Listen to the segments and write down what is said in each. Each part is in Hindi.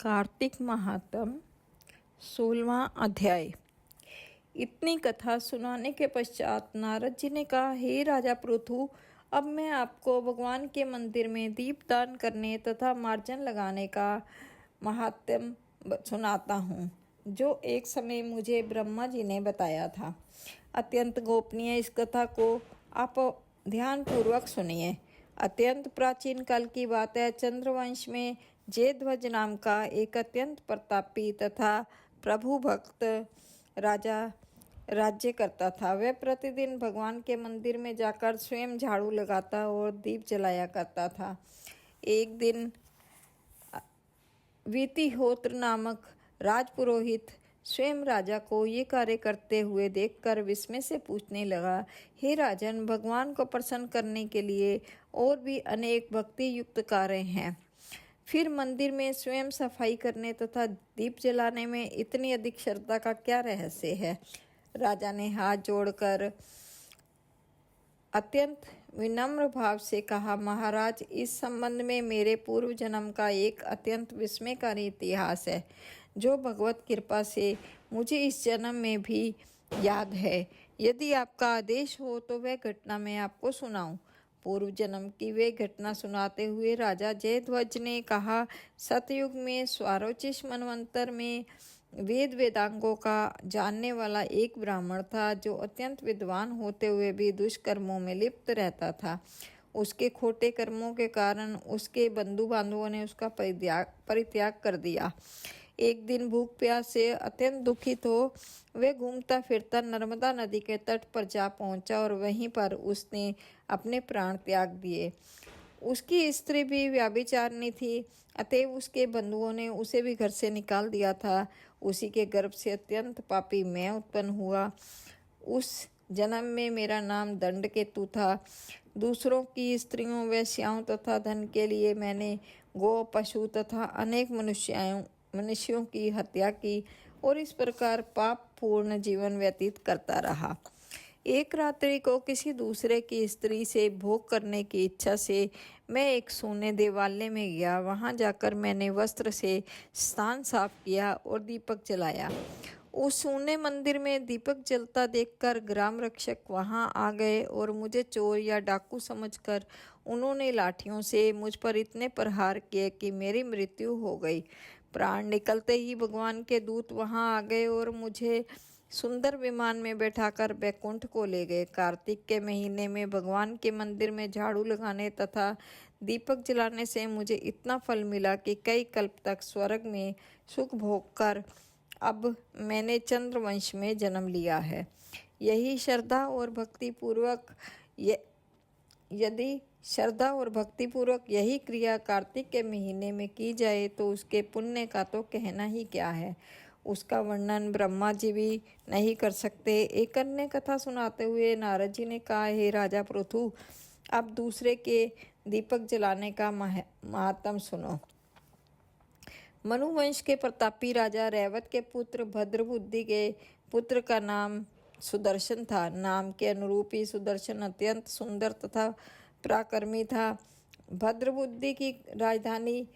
कार्तिक महात्म 16वां अध्याय। इतनी कथा सुनाने के पश्चात नारद जी ने कहा, हे राजा पृथु, अब मैं आपको भगवान के मंदिर में दीपदान करने तथा मार्जन लगाने का महात्म्य सुनाता हूँ, जो एक समय मुझे ब्रह्मा जी ने बताया था। अत्यंत गोपनीय इस कथा को आप ध्यानपूर्वक सुनिए। अत्यंत प्राचीन काल की बात है। चंद्रवंश में जयध्वज नाम का एक अत्यंत प्रतापी तथा प्रभु भक्त राजा राज्य करता था। वह प्रतिदिन भगवान के मंदिर में जाकर स्वयं झाड़ू लगाता और दीप जलाया करता था। एक दिन वितिहोत्र नामक राजपुरोहित स्वयं राजा को ये कार्य करते हुए देखकर विस्मय से पूछने लगा, हे राजन, भगवान को प्रसन्न करने के लिए और भी अनेक भक्ति युक्त कार्य हैं, फिर मंदिर में स्वयं सफाई करने तथा दीप जलाने में इतनी अधिक श्रद्धा का क्या रहस्य है? राजा ने हाथ जोड़कर अत्यंत विनम्र भाव से कहा, महाराज, इस संबंध में मेरे पूर्व जन्म का एक अत्यंत विस्मयकारी इतिहास है, जो भगवत कृपा से मुझे इस जन्म में भी याद है। यदि आपका आदेश हो तो वह घटना मैं आपको सुनाऊं। पूर्व जन्म की वे घटना सुनाते हुए राजा जयध्वज ने कहा, सतयुग में स्वारोचिष मनवंतर में वेद वेदांगों का जानने वाला एक ब्राह्मण था, जो अत्यंत विद्वान होते हुए भी दुष्कर्मों में लिप्त रहता था। उसके खोटे कर्मों के कारण उसके बंधु बांधवों ने उसका परित्याग कर दिया। एक दिन भूख प्यास से अत्यंत दुखित हो वह घूमता फिरता नर्मदा नदी के तट पर जा पहुंचा और वहीं पर उसने अपने प्राण त्याग दिए। उसकी स्त्री भी व्यभिचारिणी थी, अतएव उसके बंधुओं ने उसे भी घर से निकाल दिया था। उसी के गर्भ से अत्यंत पापी मैं उत्पन्न हुआ। उस जन्म में मेरा नाम दंडकेतु था। दूसरों की स्त्रियों, वेश्याओं तथा धन के लिए मैंने गौ, पशु तथा अनेक मनुष्यों की हत्या की और इस प्रकार पाप पूर्ण जीवन व्यतीत करता रहा। एक रात्रि को किसी दूसरे की स्त्री से भोग करने की इच्छा से मैं एक सोने देवालय में गया। वहां जाकर मैंने वस्त्र से स्थान साफ किया और दीपक जलाया। उस सोने मंदिर में दीपक जलता देखकर ग्राम रक्षक वहां आ गए और मुझे चोर या डाकू समझकर उन्होंने लाठियों से मुझ पर इतने प्रहार किए कि मेरी मृत्यु हो गई। प्राण निकलते ही भगवान के दूत वहां आ गए और मुझे सुंदर विमान में बैठाकर बैकुंठ को ले गए। कार्तिक के महीने में भगवान के मंदिर में झाड़ू लगाने तथा दीपक जलाने से मुझे इतना फल मिला कि कई कल्प तक स्वर्ग में सुख भोग कर अब मैंने चंद्रवंश में जन्म लिया है। यही श्रद्धा और भक्ति पूर्वक यदि श्रद्धा और भक्तिपूर्वक यही क्रिया कार्तिक के महीने में की जाए तो उसके पुण्य का तो कहना ही क्या है। उसका वर्णन ब्रह्मा जी भी नहीं कर सकते। एक अन्य कथा सुनाते हुए नारद जी ने कहा, हे राजा पृथु, अब दूसरे के दीपक जलाने का महात्म सुनो। मनुवंश के प्रतापी राजा रैवत के पुत्र भद्रबुद्धि के पुत्र का नाम सुदर्शन था। नाम के अनुरूप ही सुदर्शन अत्यंत सुंदर तथा पराक्रमी था। भद्रबुद्धि की राजधानी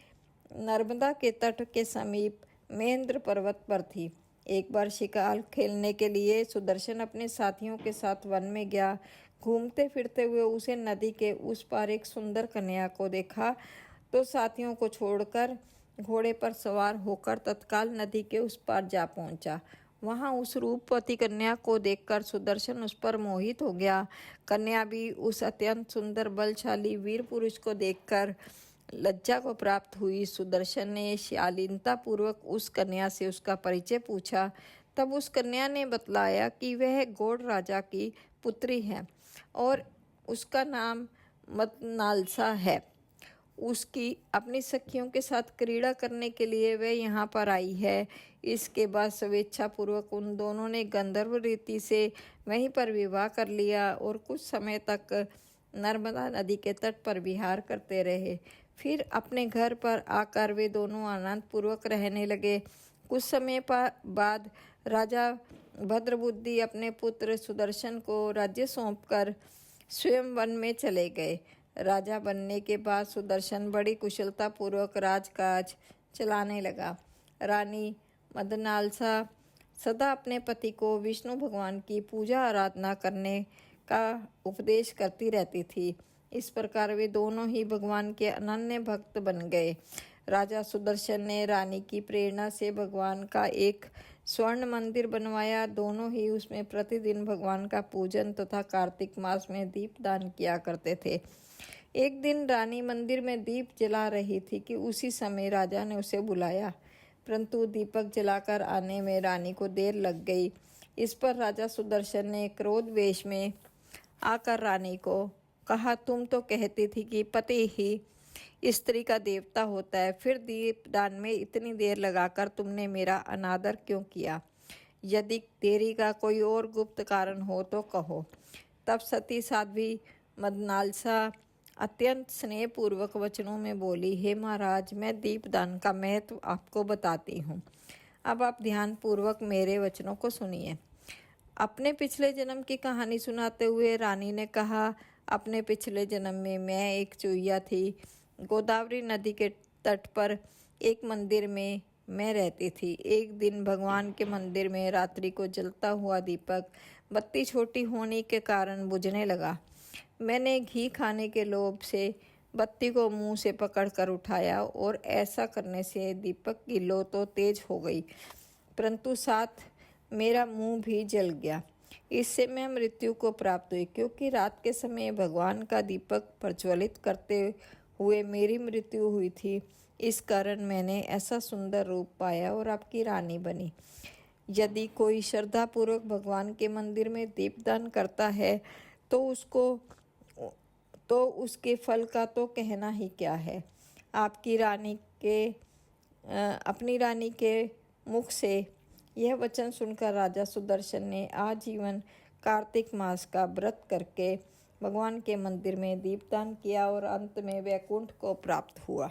नर्मदा के तट के समीप महेंद्र पर्वत पर थी। एक बार शिकार खेलने के लिए सुदर्शन अपने साथियों के साथ वन में गया। घूमते फिरते हुए उसे नदी के उस पार एक सुंदर कन्या को देखा तो साथियों को छोड़कर घोड़े पर सवार होकर तत्काल नदी के उस पार जा पहुंचा। वहां उस रूपवती कन्या को देखकर सुदर्शन उस पर मोहित हो गया। कन्या भी उस अत्यंत सुंदर बलशाली वीर पुरुष को देखकर लज्जा को प्राप्त हुई। सुदर्शन ने शालीनता पूर्वक उस कन्या से उसका परिचय पूछा। तब उस कन्या ने बतलाया कि वह गौड़ राजा की पुत्री है और उसका नाम मतनालसा है। उसकी अपनी सखियों के साथ क्रीड़ा करने के लिए वह यहाँ पर आई है। इसके बाद स्वेच्छापूर्वक उन दोनों ने गंधर्व रीति से वहीं पर विवाह कर लिया और कुछ समय तक नर्मदा नदी के तट पर विहार करते रहे। फिर अपने घर पर आकर वे दोनों आनंद पूर्वक रहने लगे। कुछ समय बाद राजा भद्रबुद्धि अपने पुत्र सुदर्शन को राज्य सौंपकर स्वयं वन में चले गए। राजा बनने के बाद सुदर्शन बड़ी कुशलता पूर्वक राजकाज चलाने लगा। रानी मदनालसा सदा अपने पति को विष्णु भगवान की पूजा आराधना करने का उपदेश करती रहती थी। इस प्रकार वे दोनों ही भगवान के अनन्य भक्त बन गए। राजा सुदर्शन ने रानी की प्रेरणा से भगवान का एक स्वर्ण मंदिर बनवाया। दोनों ही उसमें प्रतिदिन भगवान का पूजन तथा कार्तिक मास में दीपदान किया करते थे। एक दिन रानी मंदिर में दीप जला रही थी कि उसी समय राजा ने उसे बुलाया, परंतु दीपक जलाकर आने में रानी को देर लग गई। इस पर राजा सुदर्शन ने क्रोध वेश में आकर रानी को कहा, तुम तो कहती थी कि पति ही स्त्री का देवता होता है, फिर दीपदान में इतनी देर लगाकर तुमने मेरा अनादर क्यों किया? यदि देरी का कोई और गुप्त कारण हो तो कहो। तब सती साध्वी मदनालसा अत्यंत स्नेहपूर्वक वचनों में बोली, हे महाराज, मैं दीपदान का महत्व आपको बताती हूँ। अब आप ध्यानपूर्वक मेरे वचनों को सुनिए। अपने पिछले जन्म की कहानी सुनाते हुए रानी ने कहा, अपने पिछले जन्म में मैं एक चूहिया थी। गोदावरी नदी के तट पर एक मंदिर में मैं रहती थी। एक दिन भगवान के मंदिर में रात्रि को जलता हुआ दीपक बत्ती छोटी होने के कारण बुझने लगा। मैंने घी खाने के लोभ से बत्ती को मुंह से पकड़कर उठाया और ऐसा करने से दीपक की लौ तो तेज हो गई, परंतु साथ मेरा मुंह भी जल गया। इससे मैं मृत्यु को प्राप्त हुई, क्योंकि रात के समय भगवान का दीपक प्रज्वलित करते हुए मेरी मृत्यु हुई थी। इस कारण मैंने ऐसा सुंदर रूप पाया और आपकी रानी बनी। यदि कोई श्रद्धापूर्वक भगवान के मंदिर में दीपदान करता है तो उसके फल का तो कहना ही क्या है। आपकी रानी के अपनी रानी के मुख से यह वचन सुनकर राजा सुदर्शन ने आजीवन कार्तिक मास का व्रत करके भगवान के मंदिर में दीपदान किया और अंत में वैकुंठ को प्राप्त हुआ।